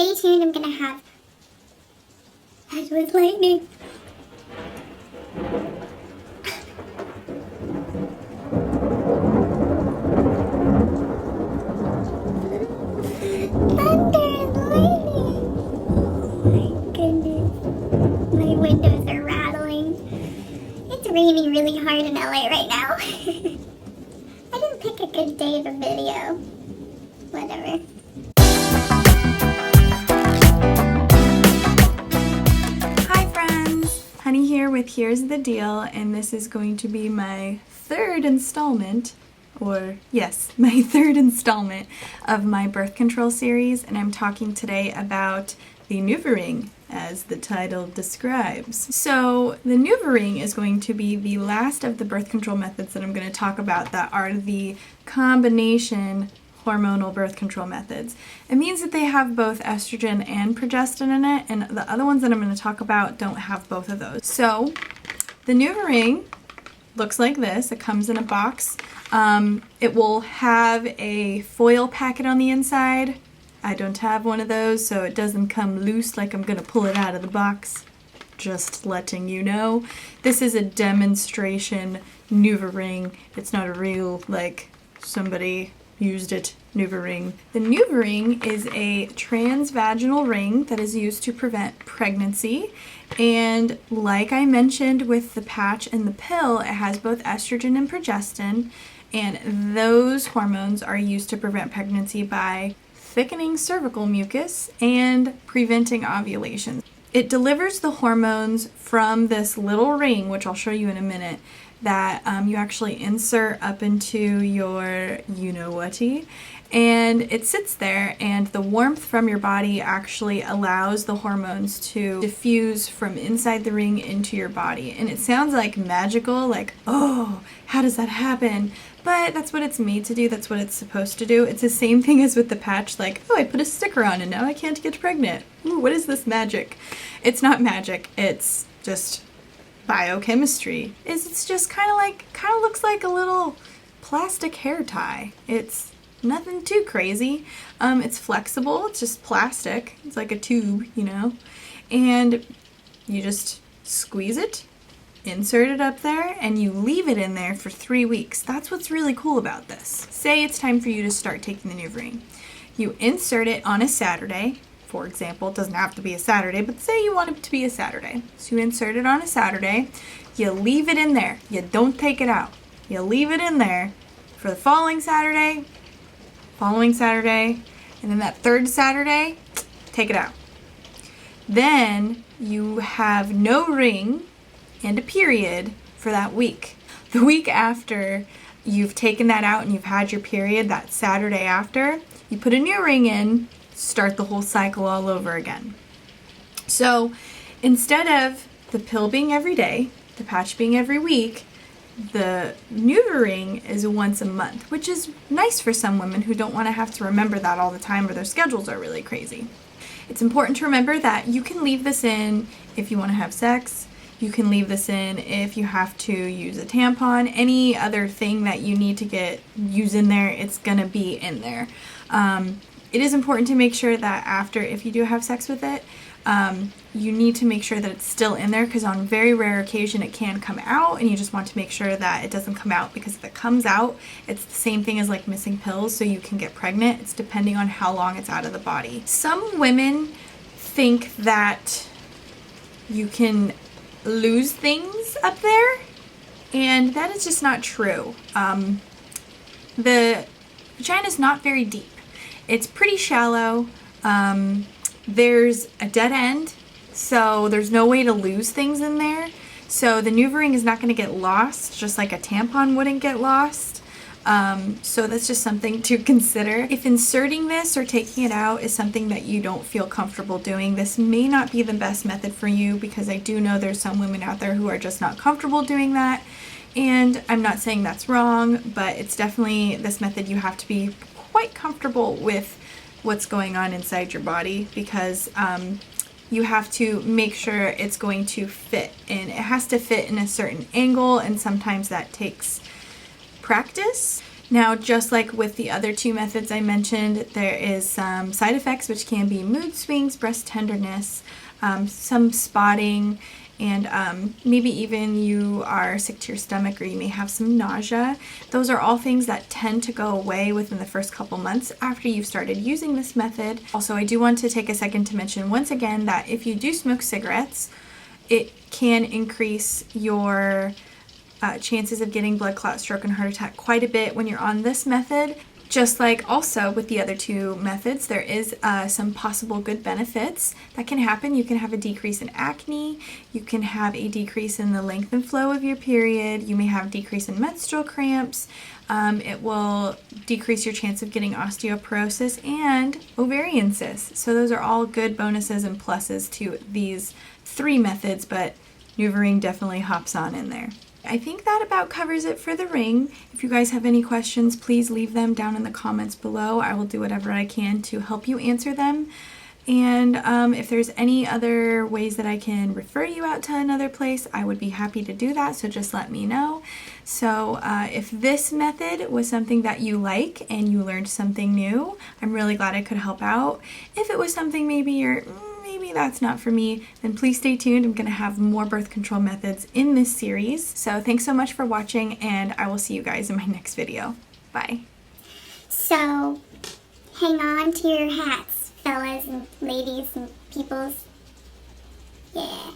stay tuned. I'm gonna have As with lightning. Thunder and lightning. Oh my goodness. My windows are rattling. It's raining really hard in LA right now. I didn't pick a good day of a video. Whatever. Hi friends! Honey here with Here's the Deal, and this is going to be my third installment, or yes, my third installment of my birth control series, and I'm talking today about the Nuvaring, as the title describes. So the Nuvaring is going to be the last of the birth control methods that I'm going to talk about that are the combination hormonal birth control methods. It means that they have both estrogen and progestin in it, and the other ones that I'm going to talk about don't have both of those. So the Nuvaring looks like this. It comes in a box. It will have a foil packet on the inside. I don't have one of those, so it doesn't come loose like I'm going to pull it out of the box. Just letting you know. This is a demonstration Nuvaring. It's not a real, like, somebody used it Nuvaring. The Nuvaring is a transvaginal ring that is used to prevent pregnancy, and like I mentioned with the patch and the pill, it has both estrogen and progestin, and those hormones are used to prevent pregnancy by thickening cervical mucus and preventing ovulation. It delivers the hormones from this little ring, which I'll show you in a minute, that you actually insert up into your you-know-whaty, and it sits there, and the warmth from your body actually allows the hormones to diffuse from inside the ring into your body. And it sounds like magical, like, oh, how does that happen? But that's what it's made to do. That's what it's supposed to do. It's the same thing as with the patch, like, oh, I put a sticker on and now I can't get pregnant. Ooh, what is this magic? It's not magic. It's just biochemistry. It's just kind of looks like a little plastic hair tie. It's nothing too crazy. It's flexible. It's just plastic. It's like a tube, you know, and you just squeeze it, insert it up there, and you leave it in there for 3 weeks. That's what's really cool about this. Say it's time for you to start taking the Nuvaring. You insert it on a Saturday, for example. It doesn't have to be a Saturday, but say you want it to be a Saturday. So you insert it on a Saturday, you leave it in there. You don't take it out. You leave it in there for the following Saturday, and then that third Saturday, take it out. Then you have no ring and a period for that week. The week after you've taken that out and you've had your period, that Saturday after, you put a new ring in, start the whole cycle all over again. So instead of the pill being every day, the patch being every week, the Nuvaring is once a month, which is nice for some women who don't want to have to remember that all the time or their schedules are really crazy. It's important to remember that you can leave this in if you want to have sex. You can leave this in if you have to use a tampon. Any other thing that you need to use in there, it's gonna be in there. It is important to make sure that after, if you do have sex with it, you need to make sure that it's still in there, because on very rare occasion it can come out, and you just want to make sure that it doesn't come out, because if it comes out, it's the same thing as like missing pills, so you can get pregnant. It's depending on how long it's out of the body. Some women think that you can lose things up there, and that is just not true. The vagina is not very deep. It's pretty shallow. There's a dead end, so there's no way to lose things in there. So the Nuvaring is not going to get lost, just like a tampon wouldn't get lost. So that's just something to consider. If inserting this or taking it out is something that you don't feel comfortable doing, this may not be the best method for you, because I do know there's some women out there who are just not comfortable doing that. And I'm not saying that's wrong, but it's definitely this method you have to be quite comfortable with what's going on inside your body, because you have to make sure it's going to fit, and it has to fit in a certain angle, and sometimes that takes practice. Now, just like with the other two methods I mentioned, there is some side effects, which can be mood swings, breast tenderness, some spotting, and maybe even you are sick to your stomach, or you may have some nausea. Those are all things that tend to go away within the first couple months after you've started using this method. Also, I do want to take a second to mention once again that if you do smoke cigarettes, it can increase your chances of getting blood clot, stroke, and heart attack quite a bit when you're on this method. Just like also with the other two methods, there is some possible good benefits that can happen. You can have a decrease in acne, you can have a decrease in the length and flow of your period, you may have a decrease in menstrual cramps, it will decrease your chance of getting osteoporosis and ovarian cysts. So those are all good bonuses and pluses to these three methods, but Nuvaring definitely hops on in there. I think that about covers it for the ring. If you guys have any questions, please leave them down in the comments below. I will do whatever I can to help you answer them. And if there's any other ways that I can refer you out to another place, I would be happy to do that, so just let me know. So if this method was something that you like and you learned something new, I'm really glad I could help out. If it was something maybe maybe that's not for me, then please stay tuned. I'm going to have more birth control methods in this series. So thanks so much for watching, and I will see you guys in my next video. Bye. So, hang on to your hats, fellas and ladies and peoples. Yeah.